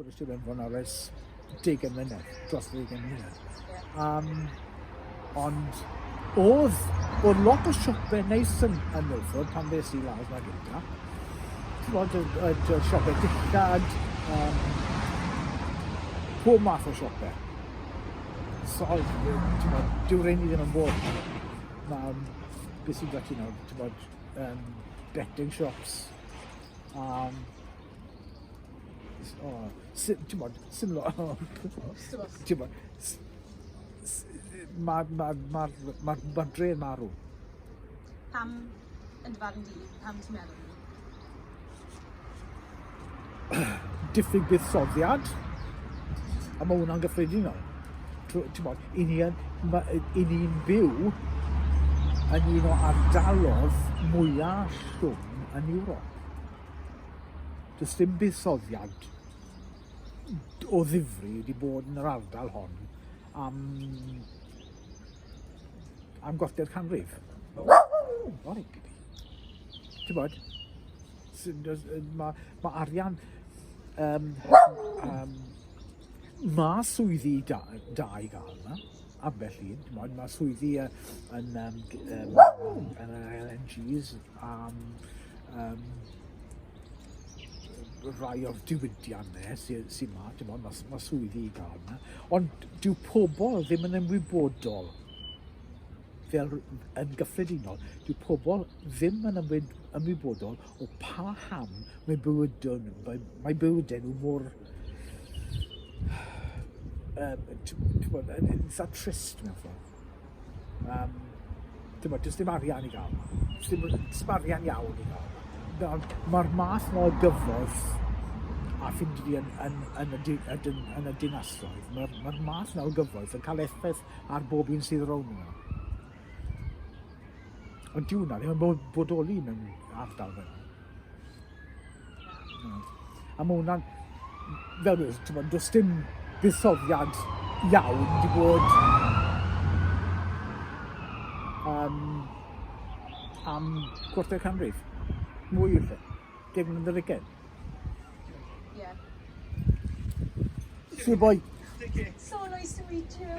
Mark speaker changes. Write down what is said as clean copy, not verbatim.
Speaker 1: bod y Sir Benfro nawr ers 10 mlynedd, dros 10 mlynedd. Ond oedd lot o siopau neis yn Milford pan fes i lawr na gyda. Bod y siopau dillad, pob math o siopau. So, dyw rhaid ni ddim yn bod. Beth sy'n dati nawr, betting shops. Mae'r dre'n marw.
Speaker 2: Pam yn dy farn di, pam ti'n meddwl?
Speaker 1: Diffyg buddsoddiad, a mae hwnna'n gyffredinol. I ni'n byw yn un o ardalodd mwyaf llwm yn Ewrop. Does dim buddsoddiad o ddifri wedi bod yn yr ardal hon am gortau'r canrif. Ori, bibi. Ti'n bod? Mae arian mae swyddi da i gael yna, ambell un. Mae swyddi yn LNGs rai o'r diwydiannau sy'n mae swyddi i gael yna. Ond dyw pobl ddim yn ymwybodol fel yn gyffredinol, dyw pobl ddim yn ymwybodol o pa ham mae bywydau nhw mor eitha trist mewn ffordd. Does dim arian i gael. Does dim arian iawn i gael. Mae'r math yma o gyfoeth a ffind fi yn y dinasoedd, mae'r math yna o gyfoeth yn cael effaith ar bob un sydd rown yna. Ond diw hwnna ddim yn bodoli mewn ardal fel. A mae hwnna'n, fel yw'n, does dim buddsoddiad iawn wedi bod am quarter canrif. Mwy yw'r lle. 10 mlynedd ar ugain.
Speaker 2: Yeah.
Speaker 1: Sure boy.
Speaker 2: So nice to meet you.